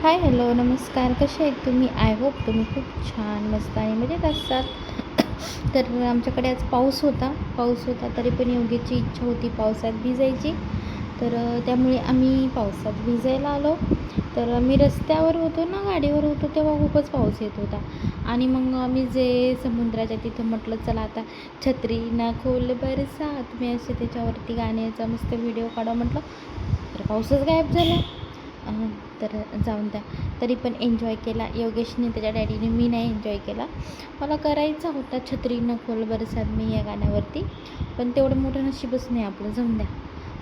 Hi hello नमस्कार. कसे आहेत तुम्ही? आय होप तुम्ही खूप छान मस्त आणि मजेत असाल. तर आमच्याकडे आज पाऊस होता तरी पण योगीची इच्छा होती पावसात भिजायची. तर त्यामुळे आम्ही पावसात भिजायला आलो. तर मी रस्त्यावर होतो ना, गाडीवर होतो तेव्हा खूपच पाऊस येत होता. आणि मग आम्ही जे समुद्राच्या तिथं म्हटलं चला आता छत्री ना खोल बरसात मी असे त्याच्यावरती गाण्याचा मस्त व्हिडिओ काढा म्हटलं. तर पाऊसच गायब झाला. तर जाऊन द्या. तरी पण एन्जॉय केला योगेशने, त्याच्या डॅडीने. मी नाही एन्जॉय केला. मला करायचा होता छत्री न खोल बरसात मी या गाण्यावरती, पण तेवढं मोठं नशीबच नाही आपलं. जाऊन द्या.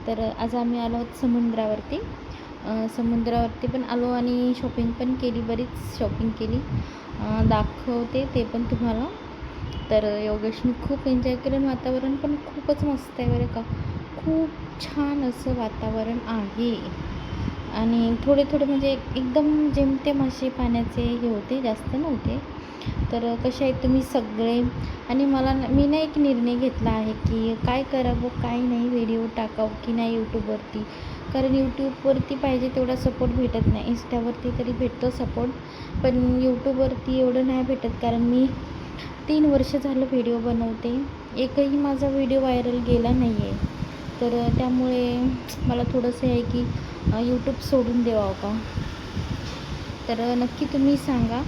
तर आज आम्ही आलो आहोत समुद्रावरती पण आलो आणि शॉपिंग पण केली, बरीच शॉपिंग केली. दाखवते ते पण तुम्हाला. तर योगेशने खूप एन्जॉय केलं. वातावरण पण खूपच मस्त आहे बरं का. खूप छान असं वातावरण आहे. आणि थोडे थोडे म्हणजे एकदम जेमतेम असे पाण्याचे हे होते, जास्त नव्हते. तर कसे आहेत तुम्ही सगळे? आणि मी ना एक निर्णय घेतला आहे की काय करावं काय नाही, व्हिडिओ टाकावं की नाही यूट्यूबवरती. कारण यूट्यूबवरती पाहिजे तेवढा सपोर्ट भेटत नाही. इंस्टावरती तरी भेटतो सपोर्ट, पण यूट्यूबवरती एवढं नाही भेटत. कारण मी 3 वर्ष झालं व्हिडिओ बनवते, एकही माझा व्हिडिओ व्हायरल गेला नाही आहे. तर त्यामुळे मला थोडंसं आहे की यूट्यूब सोडून द्यावं का. तर नक्की तुम्ही सांगा,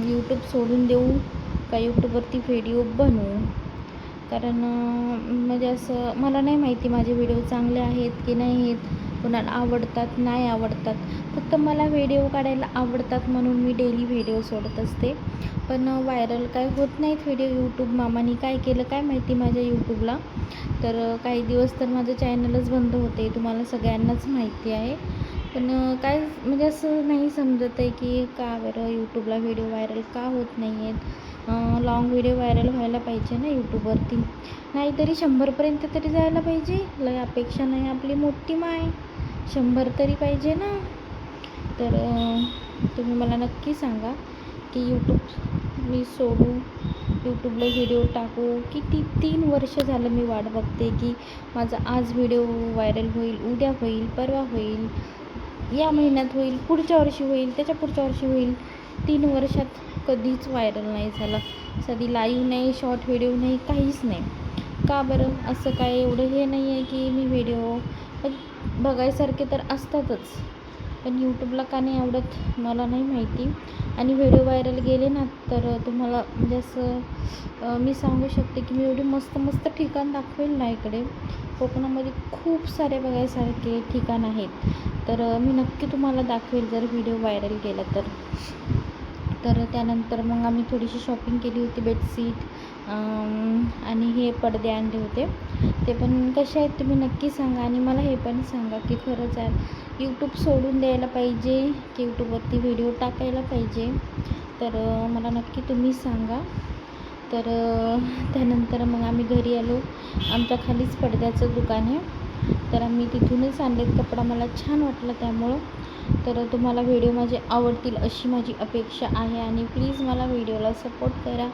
यूट्यूब सोडून देऊ का यूट्यूबवरती व्हिडिओ बनवू. कारण म्हणजे असं मला नाही माहिती माझे व्हिडिओ चांगले आहेत की नाही आहेत, कोणाला आवडतात नाही आवडतात. फक्त मला व्हिडिओ काढायला आवडतात म्हणून मी डेली व्हिडिओ सोडत असते. पण व्हायरल काय होत नाहीत व्हिडिओ. यूट्यूब मामाने काय केलं काय माहिती माझ्या यूट्यूबला. तर काही दिवस तर माझं चॅनलच बंद होते, तुम्हाला सगळ्यांनाच माहिती आहे. पण काय म्हणजे असं नाही समजत आहे की का बरं यूट्यूबला व्हिडिओ व्हायरल का होत नाही आहेत. लाँग व्हिडिओ व्हायरल व्हायला पाहिजे ना यूट्यूबवरती. नाहीतरी 100पर्यंत तरी जायला पाहिजे. लय अपेक्षा नाही आपली मोठी माय, 100 तरी पाहिजे ना. तर तुम्ही मला नक्की सांगा की यूट्यूब मी सोडू, यूट्यूबला व्हिडिओ टाकू. किती 3 वर्ष झालं मी वाट बघते की माझा आज व्हिडिओ व्हायरल होईल, उद्या होईल, परवा होईल, या महिन्यात होईल, पुढच्या वर्षी होईल, त्याच्या पुढच्या वर्षी होईल. 3 वर्षात कधीच व्हायरल नाही झाला. साधी लाईव्ह नाही, शॉर्ट व्हिडिओ नाही, काहीच नाही. का बरं? असं काय एवढं हे नाही आहे की मी व्हिडिओ पण बघायसारखे तर असतातच, पण यूट्यूबला का नाही आवडत मला नाही माहिती. आणि व्हिडिओ व्हायरल गेले ना तर तुम्हाला म्हणजे असं मी सांगू शकते की मी एवढी मस्त मस्त ठिकाण दाखवेल ना. इकडे कोकणामध्ये खूप सारे बघायसारखे ठिकाण आहेत. तर मी नक्की तुम्हाला दाखवेल जर व्हिडिओ व्हायरल केला तर. तर त्यानंतर मग आम्ही थोडीशी शॉपिंग केली होती. बेडशीट आणि हे पडदे आणले होते. ते पण कसे आहेत तुम्ही नक्की सांगा. आणि मला हे पण सांगा की खरंच आहे यूट्यूब सोडून द्यायला पाहिजे की यूट्यूबवरती व्हिडिओ टाकायला पाहिजे. तर मला नक्की तुम्ही सांगा. तर त्यानंतर मग आम्ही घरी आलो. आमच्या खालीच पडद्याचं दुकान आहे, तर आम्ही तिथूनच आणलेत कपडा. मला छान वाटलं त्यामुळं. तर तुम्हाला व्हिडिओ माझे आवडतील अशी माझी अपेक्षा आहे. आणि प्लीज मला व्हिडिओला सपोर्ट करा,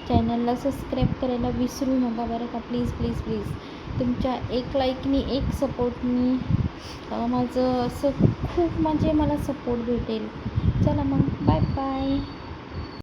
चॅनलला सबस्क्राईब करायला विसरू नका बरं का. प्लीज प्लीज प्लीज तुमच्या एक लाईकनी, एक सपोर्टनी माझं असं खूप म्हणजे मला सपोर्ट भेटेल. चला मग बाय बाय.